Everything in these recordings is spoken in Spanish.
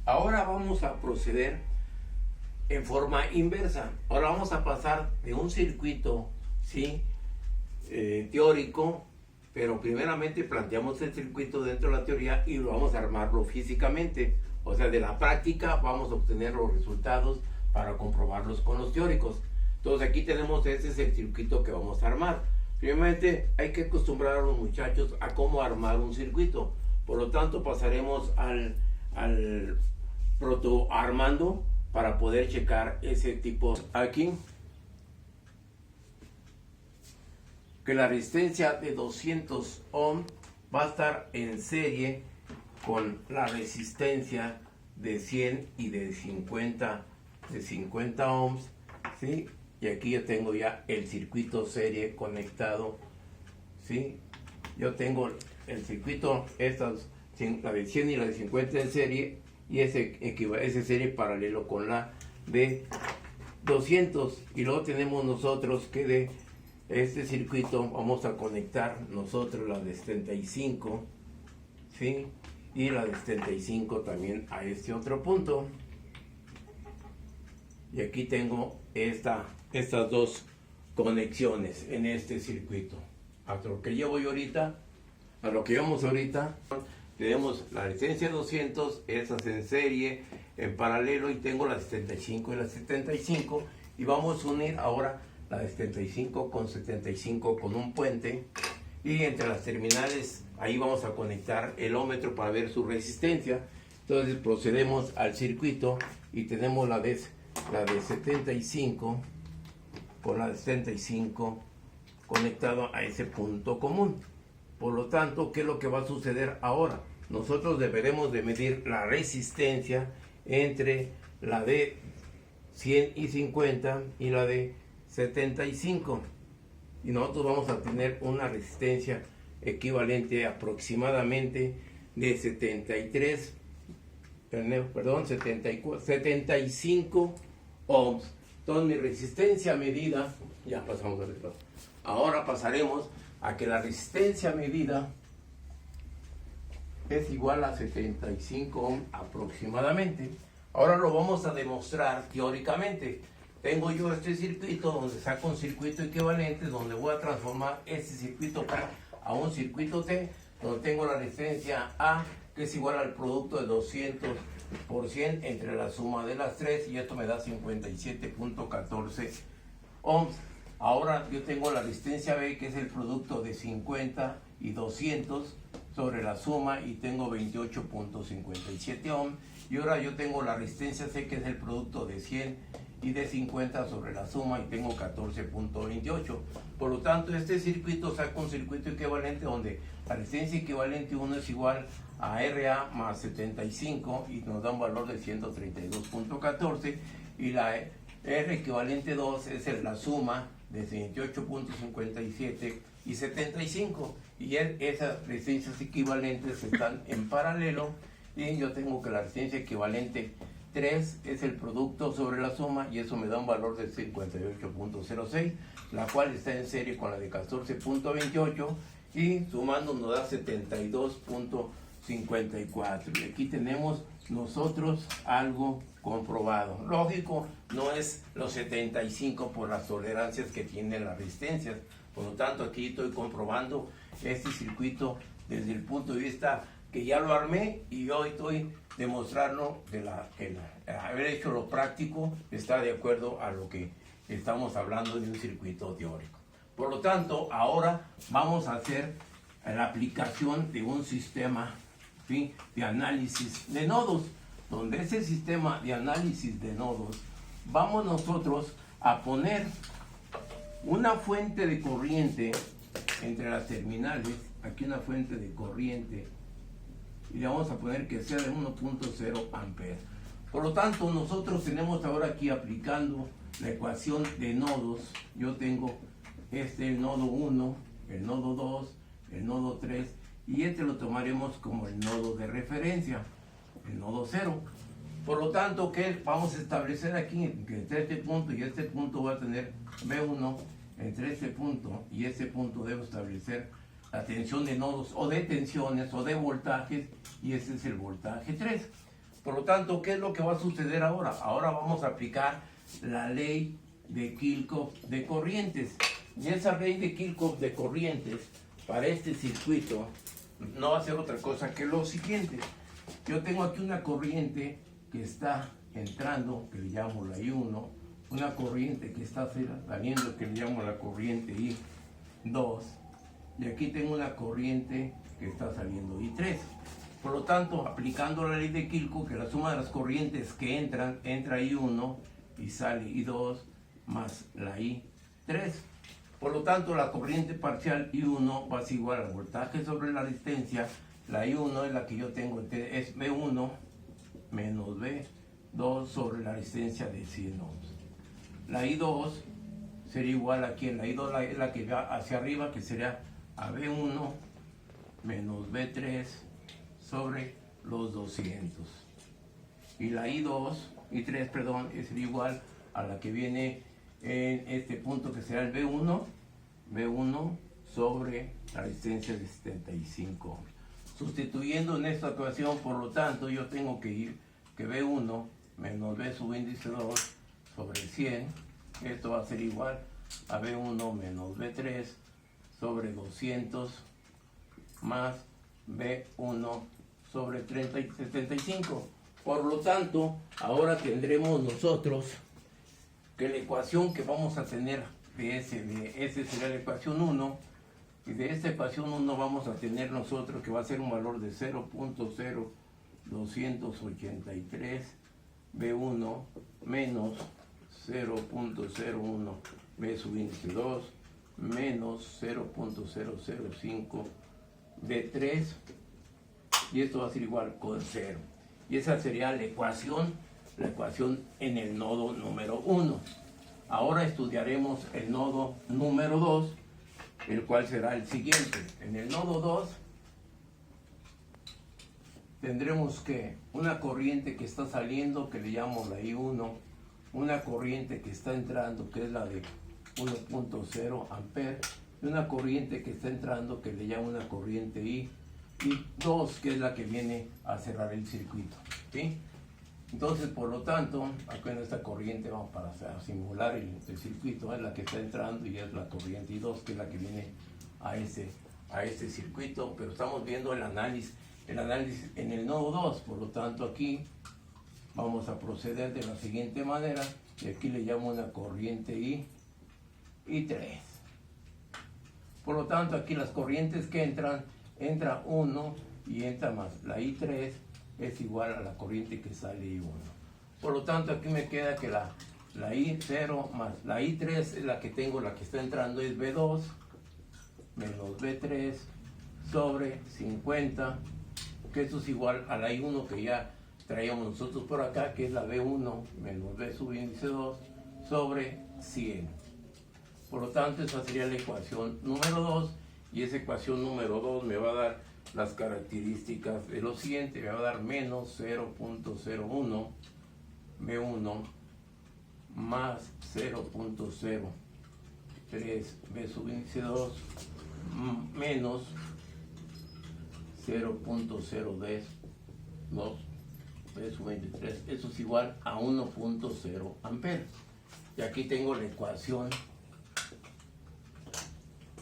Ahora vamos a proceder en forma inversa. Ahora vamos a pasar de un circuito, ¿sí? Teórico, pero primeramente planteamos el circuito dentro de la teoría y lo vamos a armarlo físicamente. O sea, de la práctica vamos a obtener los resultados para comprobarlos con los teóricos. Entonces aquí tenemos, este es el circuito que vamos a armar. Primeramente hay que acostumbrar a los muchachos a cómo armar un circuito. Por lo tanto pasaremos al proto armando para poder checar ese tipo. Aquí que la resistencia de 200 ohm va a estar en serie con la resistencia de 100 y de 50 ohms, ¿sí? Y aquí yo tengo ya el circuito serie conectado, ¿sí? Yo tengo el circuito, la de 100 y la de 50 en serie, y ese serie paralelo con la de 200. Y luego tenemos nosotros que de este circuito vamos a conectar nosotros la de 75, ¿sí? Y la de 75 también a este otro punto. Y aquí tengo estas dos conexiones en este circuito. Hasta lo que llevo yo ahorita, a lo que llevamos ahorita, tenemos la resistencia 200, esas en serie, en paralelo, y tengo la 75 y la 75, y vamos a unir ahora la de 75 con 75 con un puente, y entre las terminales ahí vamos a conectar el ómetro para ver su resistencia. Entonces procedemos al circuito y tenemos la de 75 con la de 75 conectado a ese punto común. Por lo tanto, ¿qué es lo que va a suceder ahora? Nosotros deberemos de medir la resistencia entre la de 100 y 50 y la de 75. Y nosotros vamos a tener una resistencia equivalente aproximadamente de 75 ohms. Entonces mi resistencia medida, ya pasamos al otro. Ahora pasaremos a que la resistencia medida es igual a 75 ohms aproximadamente. Ahora lo vamos a demostrar teóricamente. Tengo yo este circuito donde saco un circuito equivalente, donde voy a transformar este circuito K a un circuito T, donde tengo la resistencia A, que es igual al producto de 200% entre la suma de las tres, y esto me da 57.14 ohms. Ahora yo tengo la resistencia B, que es el producto de 50 y 200 sobre la suma, y tengo 28.57 ohms. Y ahora yo tengo la resistencia C, que es el producto de 100 y de 50 sobre la suma, y tengo 14.28. Por lo tanto, este circuito saca un circuito equivalente donde la resistencia equivalente 1 es igual a RA más 75, y nos da un valor de 132.14, y la R equivalente 2 es la suma de 28.57 y 75, y esas resistencias equivalentes están en paralelo, y yo tengo que la resistencia equivalente 3 es el producto sobre la suma, y eso me da un valor de 58.06, la cual está en serie con la de 14.28, y sumando nos da 72.54. Y aquí tenemos nosotros algo comprobado. Lógico, no es los 75 por las tolerancias que tienen las resistencias. Por lo tanto, aquí estoy comprobando este circuito desde el punto de vista que ya lo armé, y hoy estoy demostrando que haber hecho lo práctico está de acuerdo a lo que estamos hablando de un circuito teórico. Por lo tanto, ahora vamos a hacer la aplicación de un sistema, ¿sí?, de análisis de nodos, donde ese sistema de análisis de nodos vamos nosotros a poner una fuente de corriente entre las terminales, aquí una fuente de corriente, y le vamos a poner que sea de 1.0 amperes. Por lo tanto, nosotros tenemos ahora aquí aplicando la ecuación de nodos. Yo tengo el nodo 1, el nodo 2, el nodo 3, y este lo tomaremos como el nodo de referencia, el nodo 0. Por lo tanto, ¿qué vamos a establecer aquí? Que entre este punto y este punto va a tener B1, entre este punto y este punto debo establecer la tensión de nodos, o de tensiones, o de voltajes, y ese es el voltaje 3. Por lo tanto, ¿qué es lo que va a suceder ahora? Ahora vamos a aplicar la ley de Kirchhoff de corrientes. Y esa ley de Kirchhoff de corrientes para este circuito no va a ser otra cosa que lo siguiente. Yo tengo aquí una corriente que está entrando, que le llamo la I1, una corriente que está saliendo, que le llamo la corriente I2, y aquí tengo una corriente que está saliendo I3. Por lo tanto, aplicando la ley de Kirchhoff, que la suma de las corrientes que entran, entra I1 y sale I2 más la I3. Por lo tanto, la corriente parcial I1 va a ser igual al voltaje sobre la resistencia. La I1 es la que yo tengo, es V1 menos V2 sobre la resistencia de 100 ohms. La I2 sería igual aquí, la I2 es la que va hacia arriba, que sería a V1 menos V3 sobre los 200. Y la I3, perdón, es igual a la que viene en este punto, que será el V1 sobre la resistencia de 75 ohms. Sustituyendo en esta ecuación, por lo tanto, yo tengo que ir que V1 menos V subíndice 2 sobre 100, esto va a ser igual a V1 menos V3 sobre 200 más V1 sobre 75. Por lo tanto, ahora tendremos nosotros que la ecuación que vamos a tener de ese será la ecuación 1, y de esta ecuación 1 vamos a tener nosotros que va a ser un valor de 0.0283 V1 menos 0.01 V subíndice 2 menos 0.005 V3, y esto va a ser igual con 0. Y esa sería la ecuación en el nodo número 1. Ahora estudiaremos el nodo número 2, el cual será el siguiente. En el nodo 2 tendremos que una corriente que está saliendo, que le llamo la I1, una corriente que está entrando, que es la de 1.0 amperes, y una corriente que está entrando, que le llamo una corriente I2, que es la que viene a cerrar el circuito, ¿sí? Entonces, por lo tanto, acá en esta corriente vamos para simular el circuito, es la que está entrando, y es la corriente I2, que es la que viene a este circuito, pero estamos viendo el análisis en el nodo 2. Por lo tanto, aquí vamos a proceder de la siguiente manera, y aquí le llamo una corriente I3. Por lo tanto, aquí las corrientes que entra 1 y entra más la I3 es igual a la corriente que sale I1. Por lo tanto, aquí me queda que la I0 más la I3 es la que tengo, la que está entrando es V2 menos V3 sobre 50, que esto es igual a la I1 que ya traíamos nosotros por acá, que es la V1 menos V subíndice 2 sobre 100. Por lo tanto, esa sería la ecuación número 2, y esa ecuación número 2 me va a dar las características de lo siguiente. Me va a dar menos 0.01 V1 más 0.03 V subíndice 2 menos 0.010 V subíndice 3. Eso es igual a 1.0 amperes. Y aquí tengo la ecuación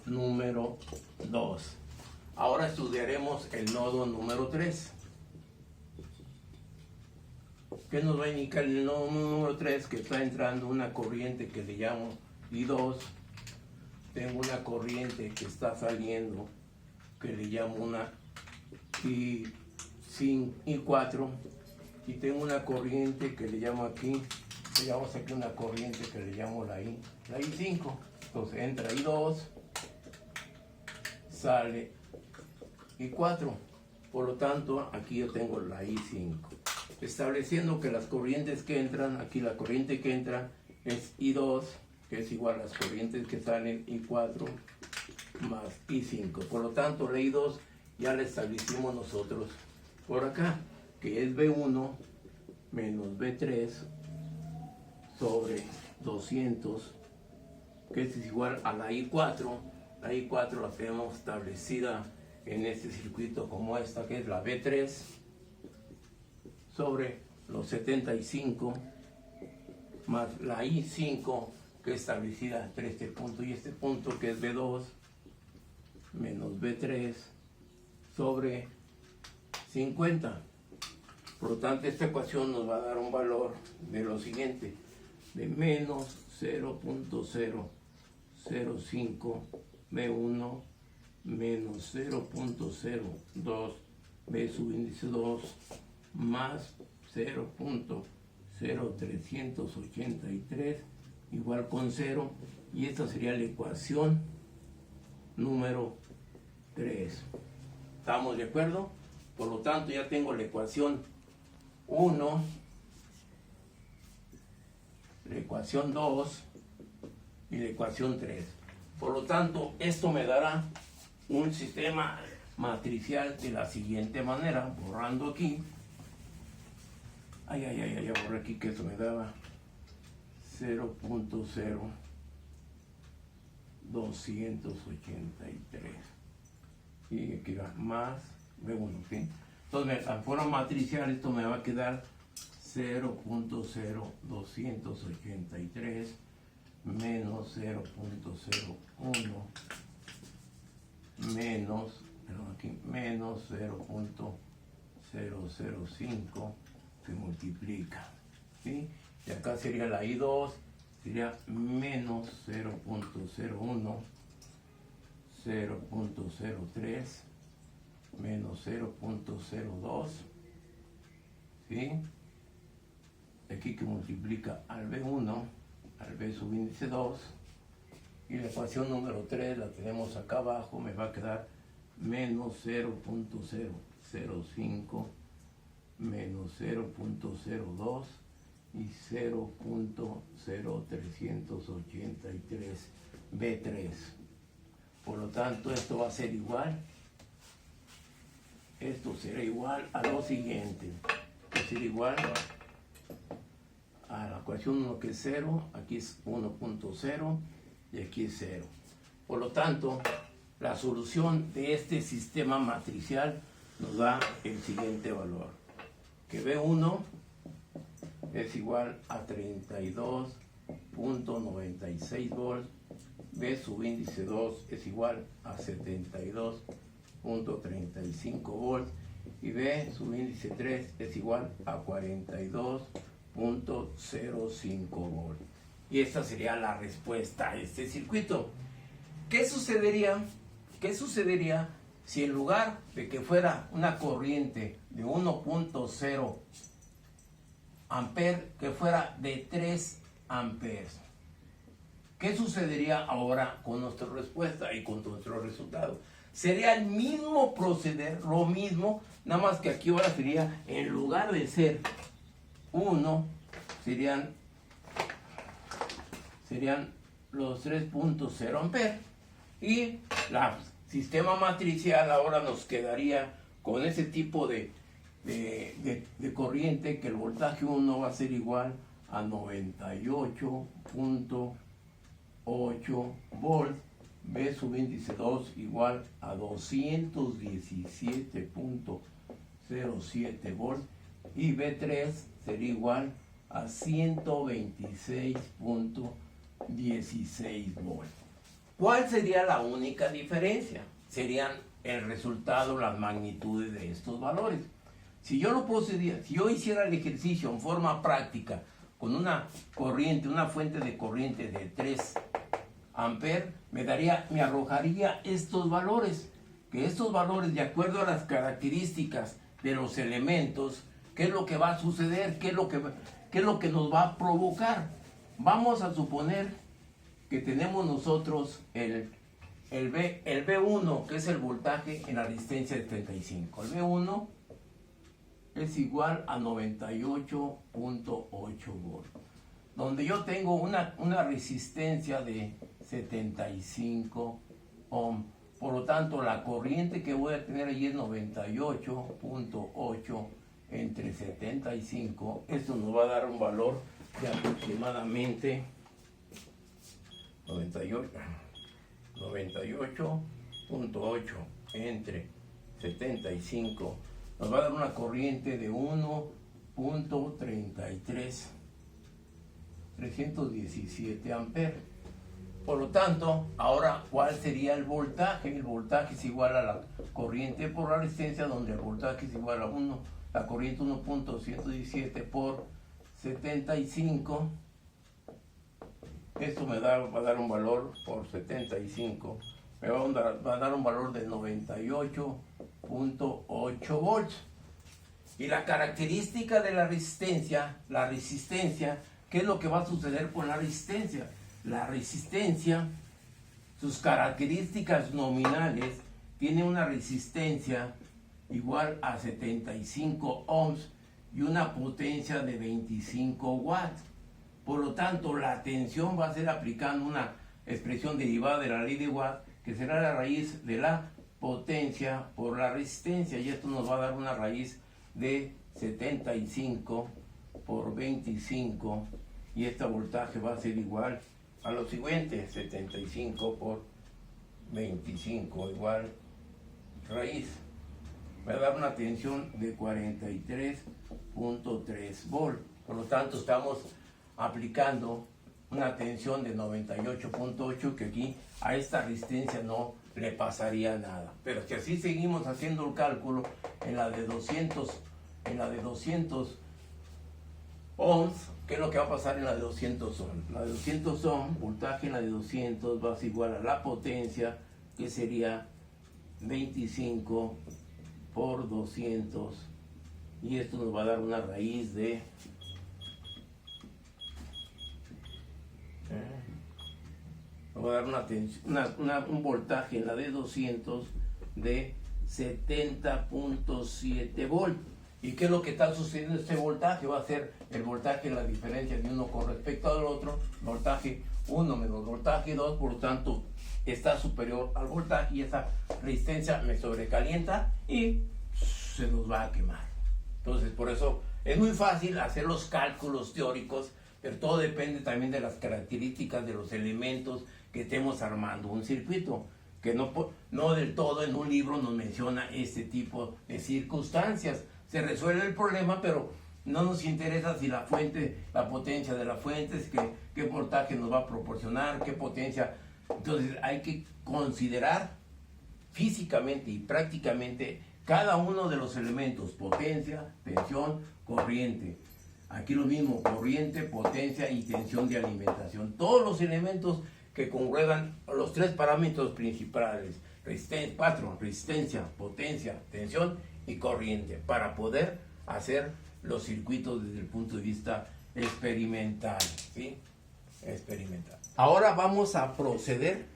número 2. Ahora estudiaremos el nodo número 3. ¿Qué nos va a indicar el nodo número 3? Que está entrando una corriente que le llamo I2. Tengo una corriente que está saliendo, que le llamo una I4. Y tengo una corriente que le llamo aquí, una corriente que le llamo la I5. Entonces entra I2, sale I4. Por lo tanto, aquí yo tengo la I5. Estableciendo que las corrientes que entran, aquí la corriente que entra es I2, que es igual a las corrientes que salen I4 más I5. Por lo tanto, la I2 ya la establecimos nosotros por acá, que es V1 menos V3 sobre 200, que es igual a la I4. La I4 la tenemos establecida en este circuito como esta, que es la V3 sobre los 75 más la I5 que es establecida entre este punto y este punto, que es B2 menos B3 sobre 50. Por lo tanto, esta ecuación nos va a dar un valor de lo siguiente, de menos 0.005 B1 menos 0.02 B subíndice 2 más 0.0383 igual con 0, y esta sería la ecuación número 3. ¿Estamos de acuerdo? Por lo tanto, ya tengo la ecuación 1, la ecuación 2 y la ecuación 3. Por lo tanto, esto me dará un sistema matricial de la siguiente manera, borrando aquí. Ya borré aquí, que esto me daba 0.0283. Y aquí va más B1, ¿sí? Entonces, en forma matricial, esto me va a quedar 0.0283 menos 0.01 menos, perdón, aquí, menos 0.005 se multiplica, ¿sí? Y acá sería la I2, sería menos 0.01, 0.03, menos 0.02, ¿sí? Aquí que multiplica al B1, al B subíndice 2, y la ecuación número 3 la tenemos acá abajo, me va a quedar menos 0.005, menos 0.02 y 0.0383 B3. Por lo tanto, esto va a ser igual, esto será igual a lo siguiente, va a ser igual a la ecuación 1, que es 0, aquí es 1.0 y aquí es 0. Por lo tanto, la solución de este sistema matricial nos da el siguiente valor, que B1 es igual a 32.96 volts, B subíndice 2 es igual a 72.35 volts y B subíndice 3 es igual a 42.05 volts. Y esta sería la respuesta a este circuito. ¿Qué sucedería si en lugar de que fuera una corriente de 1.0 amperes, que fuera de 3 amperes? ¿Qué sucedería ahora con nuestra respuesta y con nuestro resultado? Sería el mismo proceder, lo mismo, nada más que aquí ahora sería, en lugar de ser 1, serían los 3.0 amperes. Y el sistema matricial ahora nos quedaría con ese tipo de corriente, que el voltaje 1 va a ser igual a 98.8 volts, B subíndice 2 igual a 217.07 volts y B3 sería igual a 126.16 volts. ¿Cuál sería la única diferencia? Serían el resultado, las magnitudes de estos valores. Si yo hiciera el ejercicio en forma práctica con una corriente, una fuente de corriente de 3 amperes, me arrojaría estos valores. Que estos valores, de acuerdo a las características de los elementos, ¿qué es lo que va a suceder? ¿Qué es lo que nos va a provocar? Vamos a suponer que tenemos nosotros el B1, que es el voltaje en la resistencia de 75. El B1 es igual a 98.8 volts, donde yo tengo una resistencia de 75 ohm. Por lo tanto, la corriente que voy a tener allí es 98.8 entre 75. Esto nos va a dar un valor de aproximadamente 98.8 entre 75. Nos va a dar una corriente de 1.0 317 amperes. Por lo tanto, ahora, ¿cuál sería el voltaje? El voltaje es igual a la corriente por la resistencia, donde el voltaje es igual a 1, la corriente 1.117 por 75. Esto va a dar un valor por 75. Me va a dar un valor de 98.8 volts. Y la característica de la resistencia, ¿qué es lo que va a suceder con la resistencia? La resistencia, sus características nominales, tiene una resistencia igual a 75 ohms y una potencia de 25 watts. Por lo tanto, la tensión va a ser aplicando una expresión derivada de la ley de Watt, que será la raíz de la potencia por la resistencia, y esto nos va a dar una raíz de 75 por 25, y este voltaje va a ser igual a lo siguiente: 75 por 25 igual raíz. Va a dar una tensión de 43.3 volts. Por lo tanto, estamos aplicando una tensión de 98.8, que aquí a esta resistencia no le pasaría nada. Pero si así seguimos haciendo el cálculo, en la de 200 ohms, ¿qué es lo que va a pasar en la de 200 ohms? La de 200 ohms, voltaje en la de 200 va a ser igual a la potencia, que sería 25 por 200, y esto nos va a dar una raíz de va a dar un voltaje en la de 200 de 70.7 volts. ¿Y qué es lo que está sucediendo? Este voltaje va a ser el voltaje en la diferencia de uno con respecto al otro, voltaje 1 menos voltaje 2, por lo tanto está superior al voltaje, y esa resistencia me sobrecalienta y se nos va a quemar. Entonces, por eso es muy fácil hacer los cálculos teóricos, pero todo depende también de las características de los elementos que estemos armando un circuito, que no del todo en un libro nos menciona este tipo de circunstancias. Se resuelve el problema, pero no nos interesa si la potencia de la fuente, qué voltaje nos va a proporcionar, qué potencia. Entonces hay que considerar físicamente y prácticamente cada uno de los elementos: potencia, tensión, corriente. Aquí lo mismo: corriente, potencia y tensión de alimentación. Todos los elementos que congregan los tres parámetros principales: resistencia, potencia, tensión y corriente, para poder hacer los circuitos desde el punto de vista experimental, ¿sí? Experimental. Ahora vamos a proceder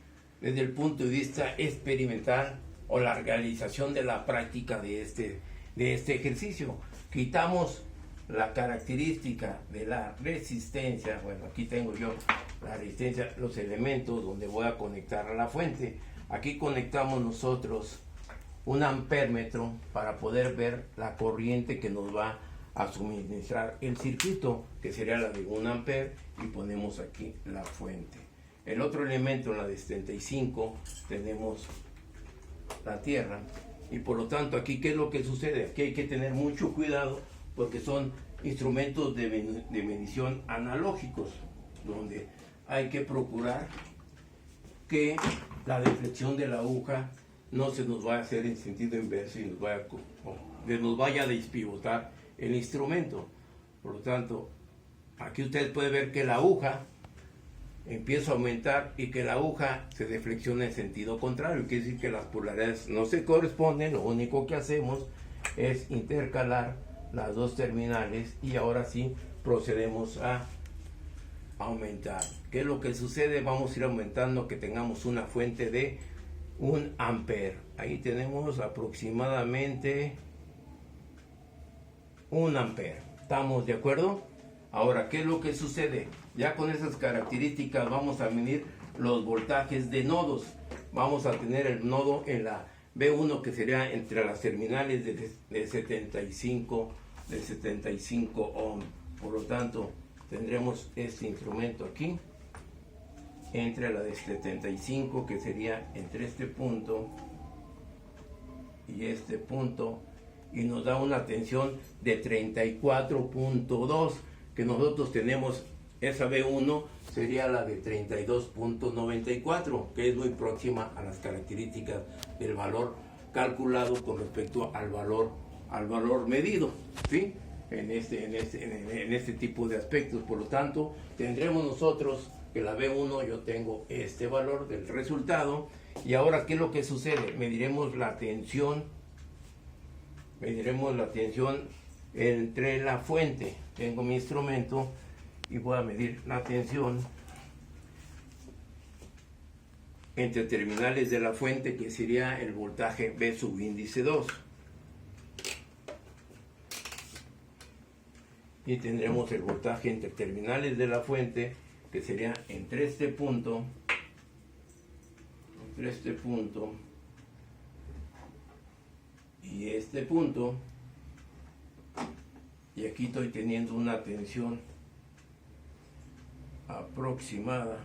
desde el punto de vista experimental, o la realización de la práctica de este ejercicio. Quitamos la característica de la resistencia. Bueno, aquí tengo yo la resistencia, los elementos donde voy a conectar a la fuente. Aquí conectamos nosotros un ampérmetro para poder ver la corriente que nos va a suministrar el circuito, que sería la de 1 ampere, y ponemos aquí la fuente. El otro elemento, en la de 75, tenemos la tierra, y por lo tanto aquí, ¿qué es lo que sucede? Aquí hay que tener mucho cuidado, porque son instrumentos de medición analógicos, donde hay que procurar que la deflexión de la aguja no se nos vaya a hacer en sentido inverso y nos vaya a despivotar el instrumento. Por lo tanto, aquí ustedes pueden ver que la aguja empieza a aumentar y que la aguja se deflexiona en sentido contrario. Quiere decir que las polaridades no se corresponden. Lo único que hacemos es intercalar las dos terminales, y ahora sí procedemos a aumentar. ¿Qué es lo que sucede? Vamos a ir aumentando, que tengamos una fuente de 1 ampere. Ahí tenemos aproximadamente 1 ampere. ¿Estamos de acuerdo? Ahora, ¿qué es lo que sucede? Ya con esas características vamos a medir los voltajes de nodos. Vamos a tener el nodo en la B1, que sería entre las terminales de 75 ohms. Por lo tanto, tendremos este instrumento aquí entre la de 75, que sería entre este punto y este punto, y nos da una tensión de 34.2, que nosotros tenemos. Esa B1 sería la de 32.94, que es muy próxima a las características del valor calculado con respecto al valor medido, ¿sí? En este tipo de aspectos. Por lo tanto, tendremos nosotros que la B1, yo tengo este valor del resultado. Y ahora, ¿qué es lo que sucede? Mediremos la tensión entre la fuente. Tengo mi instrumento y voy a medir la tensión entre terminales de la fuente, que sería el voltaje B subíndice 2. Y tendremos el voltaje entre terminales de la fuente, que sería entre este punto y este punto. Y aquí estoy teniendo una tensión aproximada,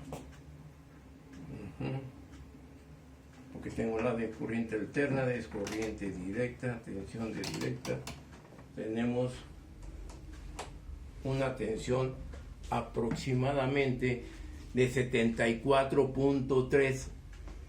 porque tengo la de corriente alterna, de corriente directa, tensión de directa. Tenemos una tensión aproximadamente de 74.3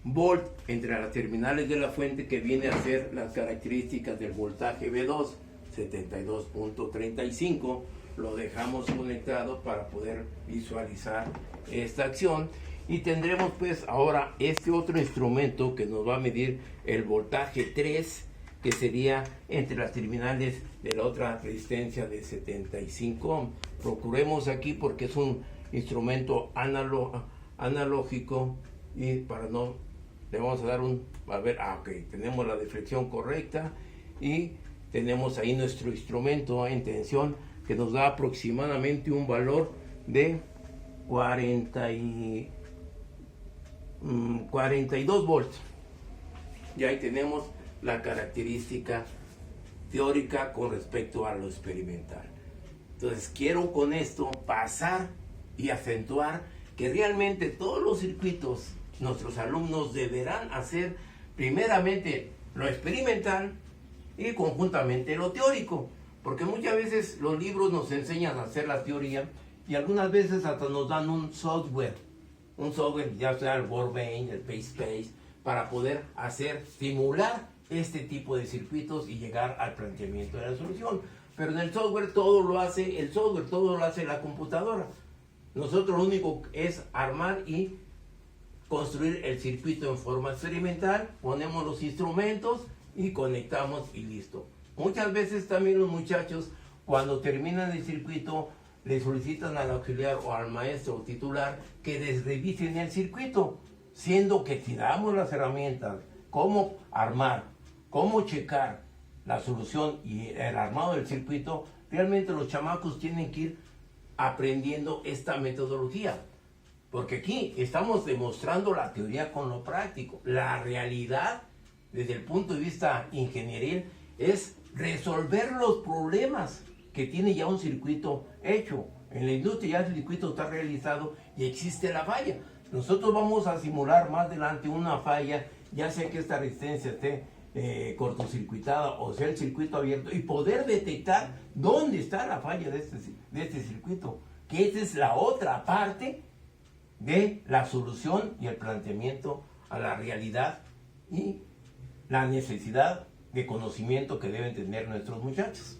volt entre las terminales de la fuente, que viene a ser las características del voltaje B2, 72.35. Lo dejamos conectado para poder visualizar esta acción. Y tendremos pues ahora este otro instrumento que nos va a medir el voltaje 3, que sería entre las terminales de la otra resistencia de 75 ohm. Procuremos aquí, porque es un instrumento analógico, y para no, le vamos a dar ok, tenemos la deflexión correcta y tenemos ahí nuestro instrumento en tensión, que nos da aproximadamente un valor de 42 volts. Y ahí tenemos la característica teórica con respecto a lo experimental. Entonces, quiero con esto pasar y acentuar que realmente todos los circuitos nuestros alumnos deberán hacer primeramente lo experimental y conjuntamente lo teórico, porque muchas veces los libros nos enseñan a hacer la teoría y algunas veces hasta nos dan un software, ya sea el Workbench, el PaceSpace, para poder simular este tipo de circuitos y llegar al planteamiento de la solución. Pero en el software todo lo hace el software, todo lo hace la computadora. Nosotros lo único es armar y construir el circuito en forma experimental, ponemos los instrumentos y conectamos y listo. Muchas veces también los muchachos, cuando terminan el circuito, le solicitan al auxiliar o al maestro o titular que les revisen el circuito, siendo que si damos las herramientas, cómo armar, cómo checar la solución y el armado del circuito, realmente los chamacos tienen que ir aprendiendo esta metodología. Porque aquí estamos demostrando la teoría con lo práctico. La realidad, desde el punto de vista ingenieril, es resolver los problemas que tiene ya un circuito hecho. En la industria ya el circuito está realizado y existe la falla. Nosotros vamos a simular más adelante una falla, ya sea que esta resistencia esté cortocircuitada o sea el circuito abierto, y poder detectar dónde está la falla de este circuito, que esa es la otra parte de la solución y el planteamiento a la realidad y la necesidad de conocimiento que deben tener nuestros muchachos.